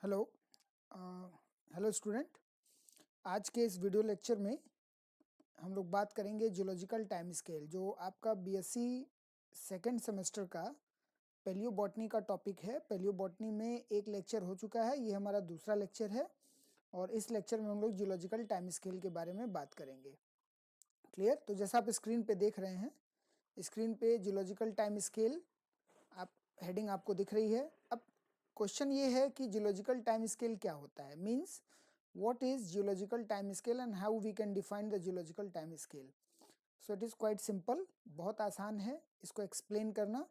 Hello hello student. आज के इस वीडियो लेक्चर में हम लोग बात करेंगे जियोलॉजिकल टाइम स्केल, जो आपका बीएससी सेकेंड सेमेस्टर का पैलियो बॉटनी का टॉपिक है। पैलियो बॉटनी में एक लेक्चर हो चुका है, ये हमारा दूसरा लेक्चर है और इस लेक्चर में हम लोग जियोलॉजिकल टाइम स्केल के बारे में बात करेंगे। क्लियर? तो जैसा आप स्क्रीन पे देख रहे हैं, स्क्रीन पे जियोलॉजिकल टाइम स्केल आप हेडिंग आपको दिख रही है। अब क्वेश्चन ये है कि जियोलॉजिकल टाइम स्केल क्या होता है, means what is geological time scale and how we can define the geological time scale. So it is quite simple, बहुत आसान है इसको एक्सप्लेन करना।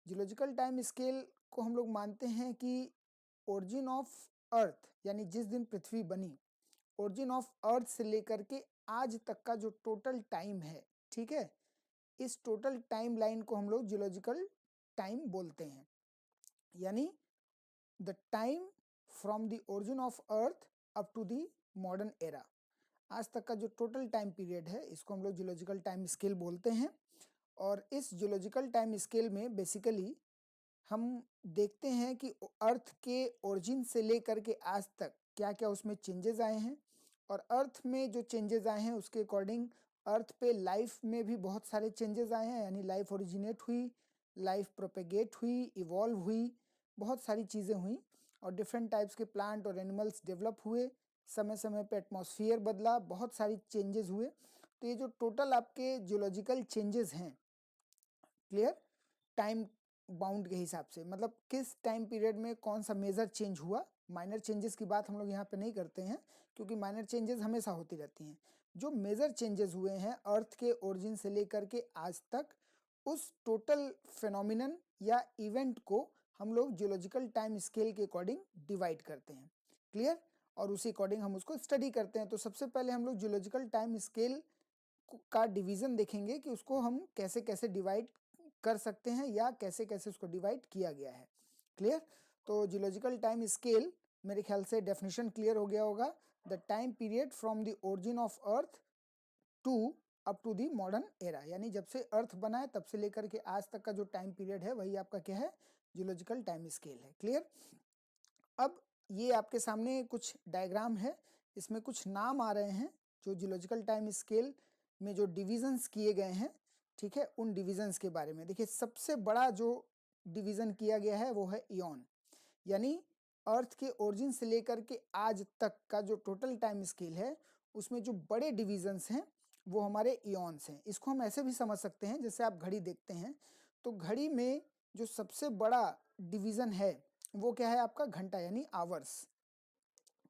जियोलॉजिकल टाइम स्केल को हम लोग मानते हैं कि ओरिजिन ऑफ अर्थ, यानी जिस दिन पृथ्वी बनी, ओरिजिन ऑफ अर्थ से लेकर के आज तक का जो टोटल टाइम है, ठीक है, इस टोटल टाइम लाइन को हम लोग जियोलॉजिकल टाइम बोलते हैं। यानी the time from the origin of Earth up to the modern era, आज तक का जो टोटल टाइम पीरियड है, इसको हम लोग जियोलॉजिकल टाइम स्केल बोलते हैं। और इस जियोलॉजिकल टाइम स्केल में बेसिकली हम देखते हैं कि अर्थ के ओरिजिन से लेकर के आज तक क्या क्या उसमें चेंजेस आए हैं, और अर्थ में जो चेंजेस आए हैं उसके अकॉर्डिंग अर्थ पे लाइफ में भी बहुत सारे चेंजेस आए हैं। यानी लाइफ ओरिजिनेट हुई, लाइफ प्रोपेगेट हुई, इवॉल्व हुई, बहुत सारी चीज़ें हुई और डिफरेंट टाइप्स के प्लांट और एनिमल्स डेवलप हुए। समय समय पे एटमॉस्फेयर बदला, बहुत सारी चेंजेस हुए। तो ये जो टोटल आपके जियोलॉजिकल चेंजेस हैं, क्लियर, टाइम बाउंड के हिसाब से, मतलब किस टाइम पीरियड में कौन सा मेजर चेंज हुआ। माइनर चेंजेस की बात हम लोग यहाँ पे नहीं करते हैं, क्योंकि माइनर चेंजेस हमेशा होती रहती हैं। जो मेजर चेंजेस हुए हैं अर्थ के ओरिजिन से लेकर के आज तक, उस टोटल फिनोमिनन या इवेंट को हम लोग जियोलॉजिकल टाइम स्केल के अकॉर्डिंग डिवाइड करते हैं। क्लियर? और उसी अकॉर्डिंग हम उसको स्टडी करते हैं। तो सबसे पहले हम लोग जियोलॉजिकल टाइम स्केल का डिवीजन देखेंगे कि उसको हम कैसे कैसे डिवाइड कर सकते हैं या कैसे कैसे उसको डिवाइड किया गया है। क्लियर? तो जियोलॉजिकल टाइम स्केल, मेरे ख्याल से डेफिनेशन क्लियर हो गया होगा। The time period from the origin of Earth to up to the modern era, यानी जब से अर्थ बना है तब से लेकर के आज तक का जो टाइम पीरियड है वही आपका क्या है, जियोलॉजिकल टाइम स्केल है। क्लियर? अब ये आपके सामने कुछ डायग्राम है, इसमें कुछ नाम आ रहे हैं जो जियोलॉजिकल टाइम स्केल में जो डिविजन्स किए गए हैं, ठीक है, उन डिविजन्स के बारे में देखिए। सबसे बड़ा जो डिवीजन किया गया है वो है इयॉन, यानी अर्थ के ओरिजिन से लेकर के आज तक का जो टोटल टाइम स्केल है उसमें जो बड़े डिविजन्स हैं वो हमारे इयॉन्स हैं। इसको हम ऐसे भी समझ सकते हैं, जैसे आप घड़ी देखते हैं तो घड़ी में जो सबसे बड़ा डिवीजन है वो क्या है, आपका घंटा, यानी आवर्स।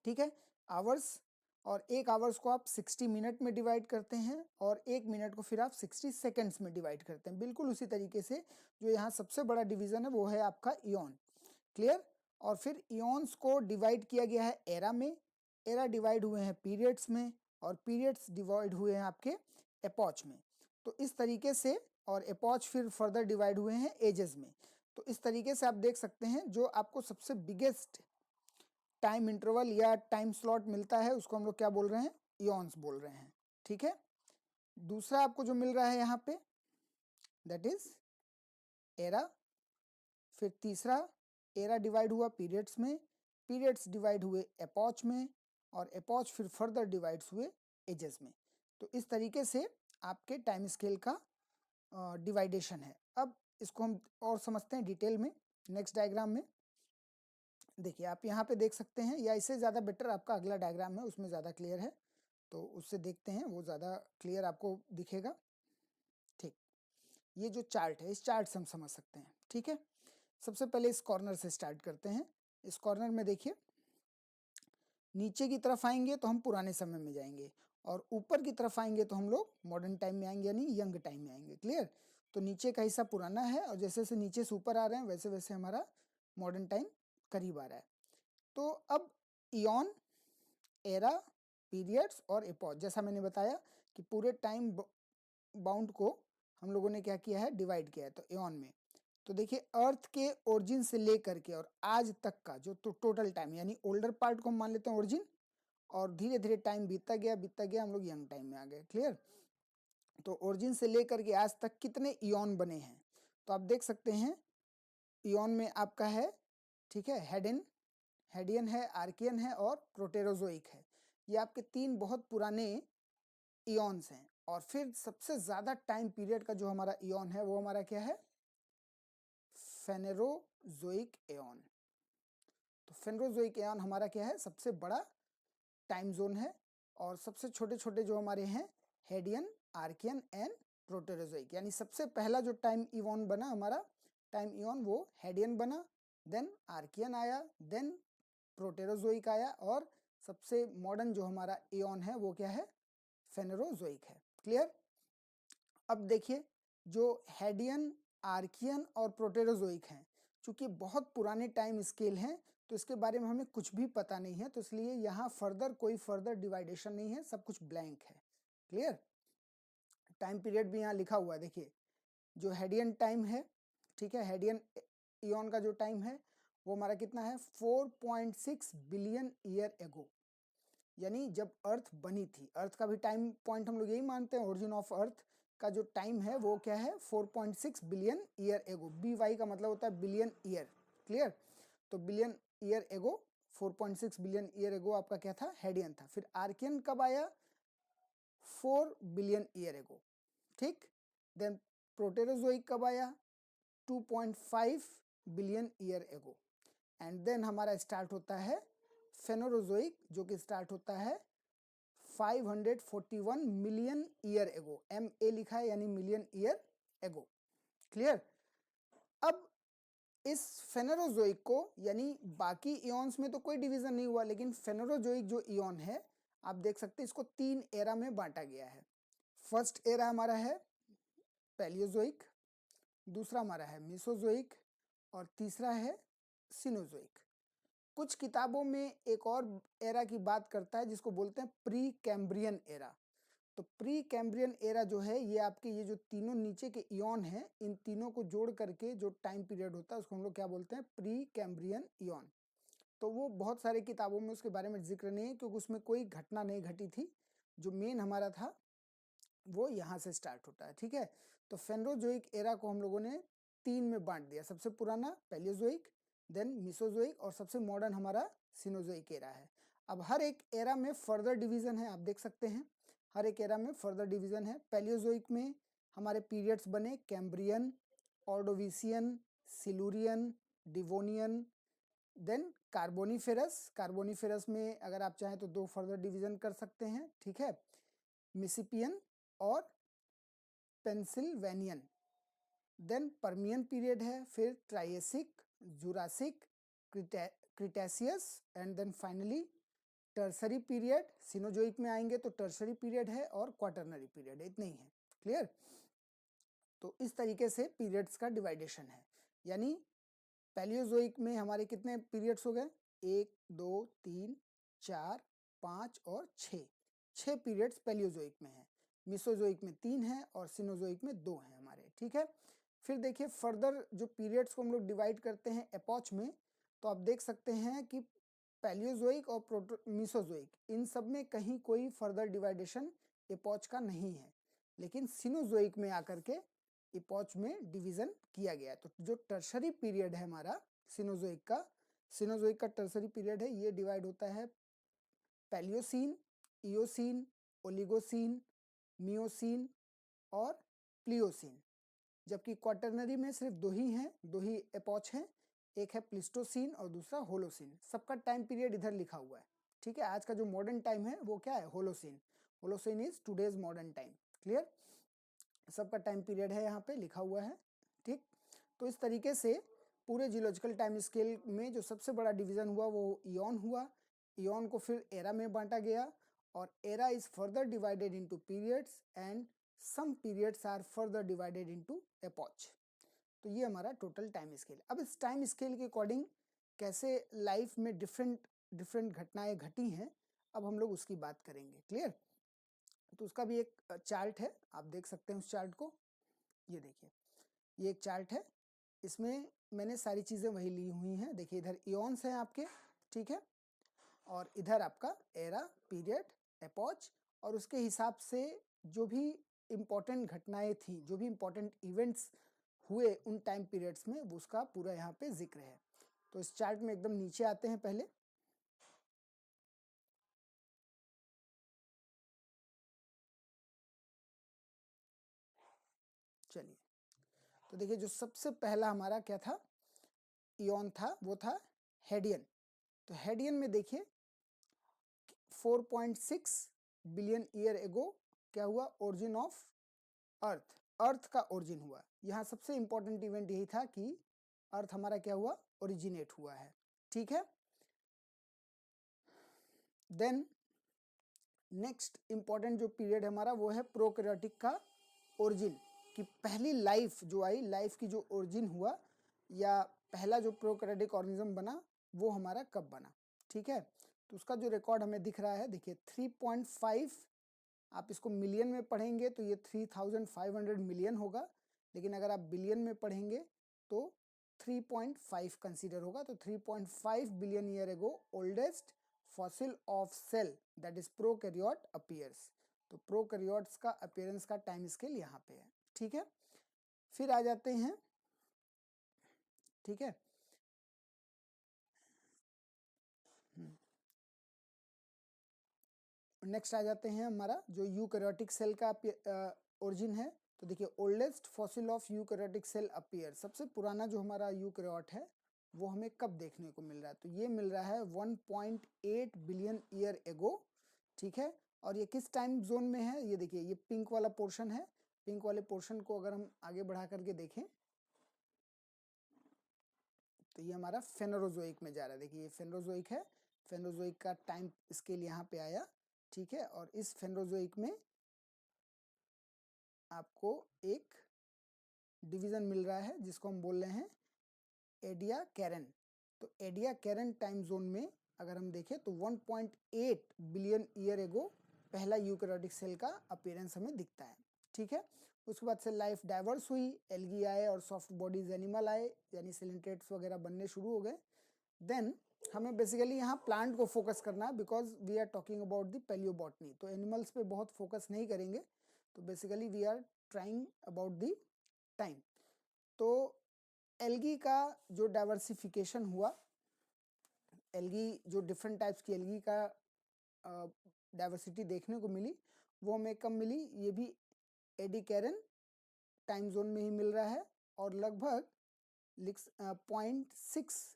ठीक है, आवर्स। और एक आवर्स को आप 60 मिनट में डिवाइड करते हैं और एक मिनट को फिर आप 60 सेकेंड्स में डिवाइड करते हैं। बिल्कुल उसी तरीके से जो यहाँ सबसे बड़ा डिवीजन है वो है आपका इयॉन। क्लियर? और फिर इयॉन्स को डिवाइड किया गया है एरा में, एरा डिवाइड हुए हैं पीरियड्स में, और पीरियड्स डिवाइड हुए हैं आपके एपॉच में। तो इस तरीके से, और एपॉच फिर फर्दर डिवाइड हुए हैं एजेस में। तो इस तरीके से आप देख सकते हैं जो आपको सबसे बिगेस्ट टाइम इंटरवल या टाइम स्लॉट मिलता है उसको हम लोग क्या बोल रहे हैं, इयॉन्स बोल रहे हैं। ठीक है, दूसरा आपको जो मिल रहा है यहाँ पे दैट इज एरा। फिर तीसरा, एरा डिवाइड हुआ पीरियड्स में, पीरियड्स डिवाइड हुए एपॉच में, और एपॉच फिर फर्दर डिवाइड्स हुए एजेस में। तो इस तरीके से आपके टाइम स्केल का डिवाइडेशन है। अब इसको हम और समझते हैं डिटेल में नेक्स्ट डायग्राम में। देखिए आप यहाँ पे देख सकते हैं, या इससे ज़्यादा बेटर आपका अगला डायग्राम है, उसमें ज़्यादा क्लियर है, तो उससे देखते हैं, वो ज़्यादा क्लियर आपको दिखेगा। ठीक, ये जो चार्ट है इस चार्ट से हम समझ सकते हैं। ठीक है, सबसे पहले इस कॉर्नर से स्टार्ट करते हैं। इस कॉर्नर में देखिए, नीचे की तरफ आएंगे तो हम पुराने समय में जाएंगे, और ऊपर की तरफ आएंगे तो हम लोग मॉडर्न टाइम में आएंगे, यानी यंग टाइम में आएंगे। क्लियर? तो नीचे का हिस्सा पुराना है, और जैसे जैसे नीचे से ऊपर आ रहे हैं वैसे वैसे हमारा मॉडर्न टाइम करीब आ रहा है। तो अब इयॉन, एरा, पीरियड्स और एपॉच, जैसा मैंने बताया कि पूरे टाइम बाउंड को हम लोगों ने क्या किया है, डिवाइड किया है। तो इयॉन में तो देखिए अर्थ के ओरिजिन से लेकर के और आज तक का जो टोटल टाइम, यानी ओल्डर पार्ट को हम मान लेते हैं ओरिजिन, और धीरे धीरे टाइम बीतता गया, हम लोग यंग टाइम में आ गए। क्लियर? तो ओरिजिन से लेकर के आज तक कितने इयॉन बने हैं, तो आप देख सकते हैं इयॉन में आपका है, ठीक है, हेडियन है, आर्कियन है और प्रोटेरोजोइक है। ये आपके 3 बहुत पुराने इयॉन्स हैं। और फिर सबसे ज़्यादा टाइम पीरियड का जो हमारा इयॉन है वो हमारा क्या है? फेनेरोजोइक एयॉन। तो फेनेरोजोइक एयॉन हमारा क्या है? सबसे बड़ा टाइम जोन है। और सबसे छोटे छोटे जो हमारे हैं हेडियन, आर्कियन एंड प्रोटेरोजोइक। यानी सबसे पहला जो टाइम इवॉन बना हमारा टाइम इयॉन वो हेडियन बना, देन आर्कियन आया, देन प्रोटेरोजोइक आया और सबसे मॉडर्न जो हमारा इयॉन है वो क्या है? फेनेरोजोइक है। क्लियर? अब देखिए जो हेडियन, आर्कियन और प्रोटेरोजोइक हैं, चूंकि बहुत पुराने टाइम स्केल हैं तो इसके बारे में हमें कुछ भी पता नहीं है, तो इसलिए यहाँ कोई फर्दर डिवाइडेशन नहीं है, सब कुछ ब्लैंक है। क्लियर? टाइम पीरियड भी यहाँ लिखा हुआ है, देखिए जो हेडियन टाइम है, ठीक है, हेडियन इयॉन का जो टाइम है वो हमारा कितना है? 4.6 बिलियन ईयर एगो। यानी जब अर्थ बनी थी, अर्थ का भी टाइम पॉइंट हम लोग यही मानते हैं, ओरिजिन ऑफ अर्थ का जो टाइम है वो क्या है? 4.6 बिलियन ईयर एगो। BY का मतलब होता है बिलियन ईयर। क्लियर? तो बिलियन ईयर एगो, 4.6 बिलियन ईयर एगो आपका क्या था? हेडियन था। फिर आर्कियन कब आया? 4 बिलियन ईयर एगो। ठीक? देन प्रोटेरोजोइक कब आया? 2.5 billion year ago. And then हमारा स्टार्ट होता है फेनोरोजोइक, जो कि स्टार्ट होता है 541 मिलियन ईयर एगो। MA लिखा है यानी मिलियन ईयर एगो। क्लियर? अब इस फेनेरोजोइक को, यानी बाकी इयॉन्स में तो कोई डिवीजन नहीं हुआ, लेकिन फेनेरोजोइक जो इयॉन है आप देख सकते हैं इसको 3 एरा में बांटा गया है। फर्स्ट एरा हमारा है पैलियोजोइक, दूसरा हमारा है मीसोजोइक और तीसरा है सिनोजोइक। कुछ किताबों में एक और एरा की बात करता है जिसको बोलते हैं प्री कैम्ब्रियन एरा। तो प्री कैम्ब्रियन एरा जो है ये आपके ये जो तीनों नीचे के इयॉन हैं, इन तीनों को जोड़ करके जो टाइम पीरियड होता है उसको हम लोग क्या बोलते हैं? Pre Cambrian ion. तो वो बहुत सारे किताबों में उसके बारे में जिक्र नहीं है क्योंकि उसमें कोई घटना नहीं घटी थी। जो मेन हमारा था वो यहाँ से स्टार्ट होता है। ठीक है? तो फेनरोजोइक एरा को हम लोगों ने 3 में बांट दिया। सबसे पुराना पैलियोजोइक, देन मीसोजोइक और सबसे मॉडर्न हमारा सिनोजोइक एरा है। अब हर एक एरा में फर्दर डिवीजन है, आप देख सकते हैं हर एक एरा में फर्दर डिवीजन है। पैलियोजोइक में हमारे पीरियड्स बने Cambrian, Ordovician, Silurian, Devonian, then Carboniferous. Carboniferous में अगर आप चाहें तो 2 फर्दर डिवीजन कर सकते हैं। ठीक है? मिसिपियन और पेंसिल्वेनियन। देन पर्मियन पीरियड है, फिर Triassic, Jurassic, Cretaceous and then finally Tertiary period. Cenozoic में आएंगे तो टर्सरी पीरियड है और क्वाटरनरी पीरियड है, इतने ही है। क्लियर? तो इस तरीके से पीरियड्स का डिवाइडेशन है। यानी पैलियोजोइक में हमारे कितने पीरियड्स हो गए? 1, 2, 3, 4, 5 और 6। 6 पीरियड्स पैलियोजोइक में है। मिसोजोइक में 3 है और सिनोजोइक में 2 हैं हमारे। ठीक है? फिर देखिए फर्दर जो पीरियड्स को हम लोग डिवाइड करते हैं एपॉच में, तो आप देख सकते हैं कि पैलियोजोइक और मिसोजोइक इन सब में कहीं कोई फर्दर डिवाइडेशन एपॉच का नहीं है, लेकिन सिनोजोइक में आकर के इपॉच में डिवीजन किया गया है। तो जो टर्सरी पीरियड है हमारा सिनोजोइक का टर्सरी पीरियड है, ये डिवाइड होता है पैलियोसीन, इयोसीन, ओलिगोसीन, मियोसीन और प्लियोसीन। जबकि क्वाटरनरी में सिर्फ 2 ही हैं, 2 ही एपॉच हैं, एक है प्लिस्टोसीन और दूसरा होलोसीन। सबका टाइम पीरियड इधर लिखा हुआ है। ठीक है? आज का जो मॉडर्न टाइम है वो क्या है? Holocene. Holocene is today's modern time. Clear? सबका टाइम पीरियड है यहाँ पे लिखा हुआ है। ठीक? तो इस तरीके से पूरे जियोलॉजिकल टाइम स्केल में जो सबसे बड़ा डिवीजन हुआ वो इयॉन हुआ। इयॉन को फिर एरा में बांटा गया और era is further divided into periods and some periods are further divided into epoch. तो ये हमारा टोटल टाइम स्केल। अब इस टाइम स्केल के अकॉर्डिंग कैसे लाइफ में डिफरेंट घटनाएं घटी हैं, अब हम लोग उसकी बात करेंगे। क्लियर? तो उसका भी एक चार्ट है, आप देख सकते हैं उस चार्ट को। ये देखिए, ये एक चार्ट है, इसमें मैंने सारी चीज़ें वही ली हुई हैं। देखिए इधर इयॉन्स हैं आपके, ठीक है, और इधर आपका एरा, पीरियड, एपॉच, और उसके हिसाब से जो भी इम्पोर्टेंट घटनाएं थी, जो भी इम्पोर्टेंट इवेंट्स हुए उन टाइम पीरियड्स में, वो उसका पूरा यहाँ पे जिक्र है। तो इस चार्ट में एकदम नीचे आते हैं पहले, देखिए जो सबसे पहला हमारा क्या था इयॉन था वो था हेडियन। तो हेडियन में देखिए 4.6 बिलियन ईयर एगो क्या हुआ, ओरिजिन ऑफ अर्थ, अर्थ का ओरिजिन हुआ। यहाँ सबसे इंपॉर्टेंट इवेंट यही था कि अर्थ हमारा क्या हुआ, ओरिजिनेट हुआ है। ठीक है, देन नेक्स्ट इंपॉर्टेंट जो पीरियड हमारा वो है प्रोकैरियोटिक का ओरिजिन, कि पहली लाइफ जो आई, लाइफ की जो ओरिजिन हुआ या पहला जो प्रोकैरियोटिक ऑर्गेनिज्म बना वो हमारा कब बना। ठीक है, तो उसका जो रिकॉर्ड हमें दिख रहा है देखिए 3.5, आप इसको मिलियन में पढ़ेंगे तो ये 3500 मिलियन होगा, लेकिन अगर आप बिलियन में पढ़ेंगे तो 3.5 कंसीडर होगा। तो 3.5 billion year ago oldest fossil of cell that is prokaryote appears. तो प्रोकैरियोट्स का अपीयरेंस का टाइम स्केल यहाँ पे है। ठीक है, फिर आ जाते हैं, ठीक है, नेक्स्ट आ जाते हैं हमारा जो यूकैरियोटिक सेल का ओरिजिन है। तो देखिए oldest fossil of eukaryotic cell appear, सबसे पुराना जो हमारा यूकैरियोट है वो हमें कब देखने को मिल रहा है, तो ये मिल रहा है 1.8 बिलियन ईयर एगो। ठीक है, और ये किस टाइम जोन में है, ये देखिए ये पिंक वाला पोर्शन है। पिंक वाले पोर्शन को अगर हम आगे बढ़ा करके देखें तो ये हमारा फेनोरोजोइक में जा रहा है। देखिए ये फेनोरोजोइक है, फेनोरोजोइक का टाइम स्केल यहाँ पे आया। ठीक है, और इस फेनोरोजोइक में आपको एक डिवीजन मिल रहा है जिसको हम बोल रहे हैं एडिया कैरन। तो एडिया कैरन टाइम जोन में अगर हम देखें तो 1.8 बिलियन ईयर एगो पहला यूकैरियोटिक सेल का अपीयरेंस हमें दिखता है। ठीक है, उसके बाद से लाइफ डाइवर्स हुई, एल्गी आए और सॉफ्ट बॉडीज एनिमल आए, यानी सिलेंट्रेट्स वगैरह बनने शुरू हो गए। देन हमें बेसिकली यहाँ प्लांट को फोकस करना है because we are talking about the palaeobotany, तो एनिमल्स पे बहुत फोकस नहीं करेंगे। तो basically we are trying about the time. तो एल्गी का जो डाइवर्सिफिकेशन हुआ, एल्गी जो डिफरेंट टाइप्स की एल्गी का डाइवर्सिटी देखने को मिली, वो हमें कब मिली, ये भी एडी कैरन टाइम जोन में ही मिल रहा है, और लगभग 0.6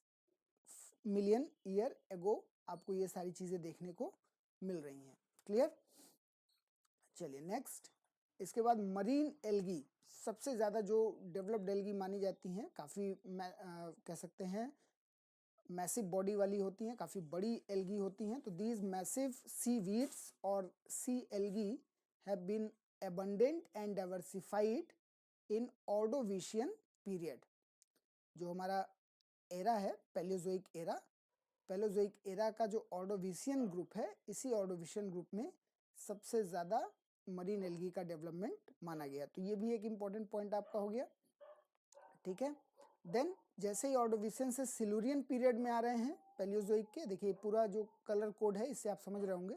मिलियन ईयर एगो आपको ये सारी चीजें देखने को मिल रही हैं। क्लियर, चलिए नेक्स्ट। इसके बाद मरीन एल्गी, सबसे ज़्यादा जो डेवलप्ड एल्गी मानी जाती हैं, काफ़ी कह सकते हैं मैसिव बॉडी वाली होती हैं, काफ़ी बड़ी एल्गी होती हैं। तो दीज मैसिव सी वीड्स और sea algae have been abundant and diversified in Ordovician period. जो हमारा एरा है पैलियोजोइक एरा, पैलियोजोइक एरा का जो ऑर्डोविशियन ग्रुप है, इसी ऑर्डोविशियन ग्रुप में सबसे ज़्यादा मरीन एल्गी का डेवलपमेंट माना गया। तो ये भी एक इम्पॉर्टेंट पॉइंट आपका हो गया। ठीक है, देन जैसे ही ऑर्डोविशियन से सिल्यूरियन पीरियड में आ रहे हैं पैलियोजोइक के, देखिए पूरा जो कलर कोड है इससे आप समझ रहे होंगे,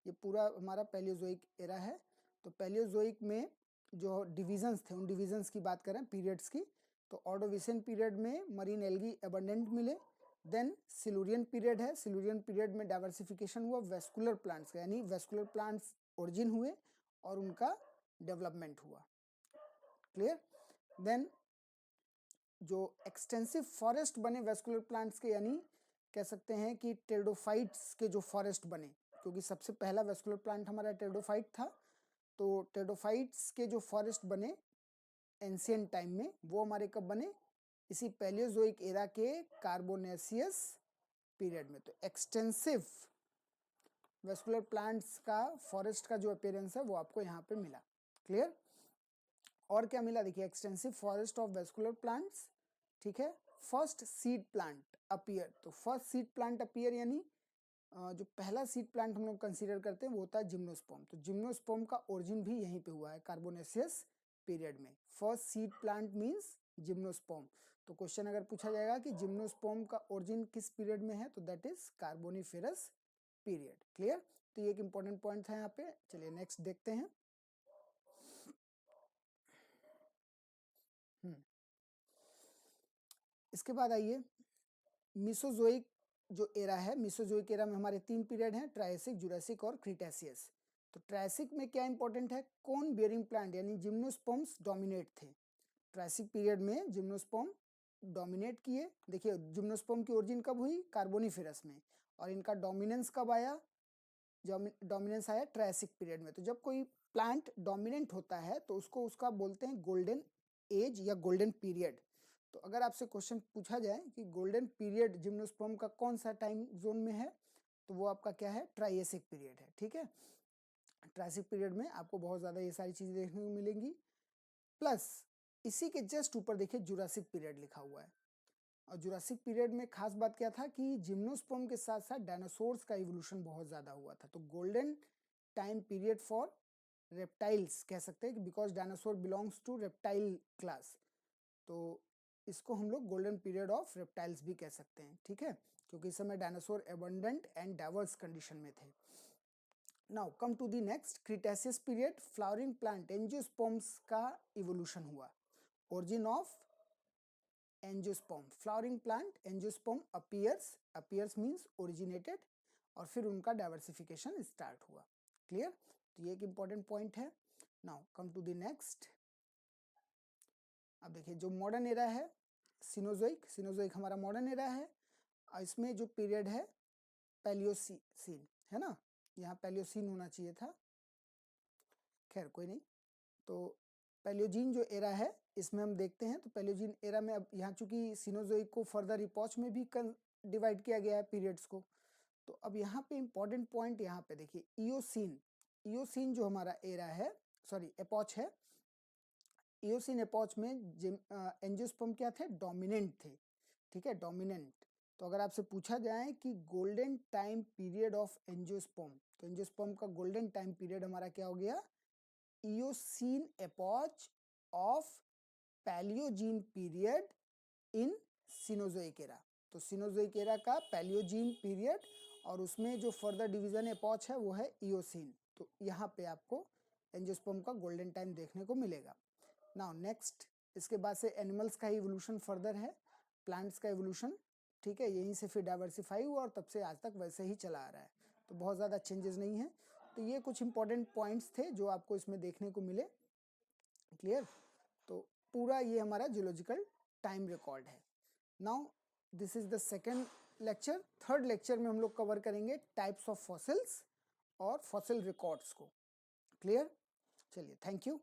ये पूरा हमारा पैलियोजोइक एरा है। तो पैलियोजोइक में जो डिविजन्स थे उन डिविजन्स की बात करें पीरियड्स की, तो ऑर्डोविशियन पीरियड में मरीन एल्गी एबंडेंट मिले। देन सिल्यूरियन पीरियड है, सिल्यूरियन पीरियड में डाइवर्सिफिकेशन हुआ वेस्कुलर प्लांट्स का, यानी वेस्कुलर प्लांट्स ओरिजिन हुए और उनका डेवलपमेंट हुआ। क्लियर, देन जो एक्सटेंसिव फॉरेस्ट बने वेस्कुलर प्लांट्स के, यानी कह सकते हैं कि टेरिडोफाइट्स के जो फॉरेस्ट बने, क्योंकि सबसे पहला वेस्कुलर प्लांट हमारा टेरिडोफाइट था। तो टेरिडोफाइट्स के जो फॉरेस्ट बने एंशिएंट टाइम में, वो हमारे कब बने, इसी पैलियोजोइक एरा के कार्बोनेसियस पीरियड में। तो एक्सटेंसिव वेस्कुलर प्लांट्स का फॉरेस्ट का जो अपीयरेंस है वो आपको यहाँ पे मिला। क्लियर, और क्या मिला, देखिए extensive forest of vascular plants. ठीक है, फर्स्ट सीड प्लांट अपीयर, तो फर्स्ट सीड प्लांट अपीयर यानी जो पहला सीड प्लांट हम लोग कंसीडर करते हैं वो होता है जिम्नोस्पर्म। तो जिम्नोस्पर्म का ओरिजिन भी यहीं पे हुआ है कार्बोनेसियस पीरियड में। First seed plant means gymnosperm. तो क्वेश्चन अगर पूछा जाएगा कि जिम्नोस्पर्म का ओरिजिन किस पीरियड में है, तो that is Carboniferous period. Clear, तो ये एक इंपॉर्टेंट पॉइंट है यहाँ पे। चलिए नेक्स्ट देखते हैं। इसके बाद आइए मीसोजोइक जो एरा है, मीसोजोइक एरा में हमारे 3 पीरियड हैं, ट्रायसिक, जुरासिक और क्रीटेशियस। तो ट्रायसिक में क्या इंपॉर्टेंट है, कोन बियरिंग प्लांट यानी जिम्नोस्पर्म्स डोमिनेट थे। ट्रायसिक पीरियड में जिम्नोस्पर्म डोमिनेट किए। देखिए जिम्नोस्पर्म की ओरिजिन कब हुई? कार्बोनिफेरस में, और इनका डोमिनेंस कब आया? डोमिनेंस आया ट्रायसिक पीरियड में। तो जब कोई प्लांट डोमिनेंट होता है तो उसको उसका बोलते हैं गोल्डन एज या गोल्डन पीरियड। तो अगर आपसे क्वेश्चन पूछा जाए कि गोल्डन पीरियड जिम्नोस्पर्म का कौन सा टाइम जोन में है, तो वो आपका क्या है? ट्रायसिक पीरियड है। ठीक है, ट्रायसिक पीरियड में आपको बहुत ज़्यादा ये सारी चीज़ें देखने को मिलेंगी। प्लस इसी के जस्ट ऊपर देखिए जुरासिक पीरियड लिखा हुआ है। और जुरासिक पीरियड में खास बात क्या था कि जिम्नोस्पर्म के साथ साथ डायनासोर्स का इवोल्यूशन बहुत ज़्यादा हुआ था। तो golden time period for reptiles कह सकते हैं, because dinosaur belongs to reptile class. तो इसको हम लोग गोल्डन पीरियड ऑफ रेप्टाइल्स भी कह सकते हैं। ठीक है, क्योंकि इस समय dinosaur abundant and diverse condition में थे। Now come to the next, Cretaceous period, flowering plant angiosperms का इवोल्यूशन हुआ। Origin of angiosperm, flowering plant angiosperm appears means originated, और फिर उनका डाइवर्सिफिकेशन स्टार्ट हुआ। क्लियर? तो ये एक इंपॉर्टेंट पॉइंट है। Now come to the next. अब देखिए जो मॉडर्न एरा है सिनोजोइक हमारा मॉडर्न एरा है, और इसमें जो पीरियड है पैलियोसीन है ना, यहाँ पैलियोसीन होना चाहिए था, खैर कोई नहीं। तो पैलियोजीन जो एरा है इसमें हम देखते हैं, तो पैलियोजीन एरा में अब यहाँ चूंकि सिनोजोइक को फर्दर इपॉच में भी डिवाइड किया गया है पीरियड्स को। तो अब यहाँ पे इंपॉर्टेंट पॉइंट यहाँ पे देखिए ईओसीन जो हमारा एरा है, सॉरी एपॉच है, ईओसीन एपॉच में एंजियोस्पर्म क्या थे? डोमिनेंट थे। ठीक है, डोमिनेंट। तो अगर आपसे पूछा जाए कि golden time period of angiosperm, तो एंजियोस्पर्म का गोल्डन टाइम पीरियड हमारा क्या हो गया? Eocene epoch of Paleogene period in Cenozoic era. तो सिनोजोइक एरा का पैलियोजीन पीरियड, और उसमें जो फर्दर डिवीजन एपॉच है वो है ईओसीन। तो यहाँ पे आपको एंजियोस्पर्म का गोल्डन टाइम देखने को मिलेगा। नाउ नेक्स्ट, इसके बाद से एनिमल्स का इवोल्यूशन फर्दर है, प्लांट्स का इवोल्यूशन। ठीक है, यहीं से फिर डाइवर्सिफाई हुआ और तब से आज तक वैसे ही चला आ रहा है, तो बहुत ज़्यादा चेंजेस नहीं है। तो ये कुछ इंपॉर्टेंट पॉइंट्स थे जो आपको इसमें देखने को मिले। क्लियर? तो पूरा ये हमारा जियोलॉजिकल टाइम रिकॉर्ड है। Now this is the second lecture. Third lecture में हम लोग कवर करेंगे टाइप्स ऑफ फॉसिल्स और फॉसिल रिकॉर्ड्स को। क्लियर? चलिए, थैंक यू।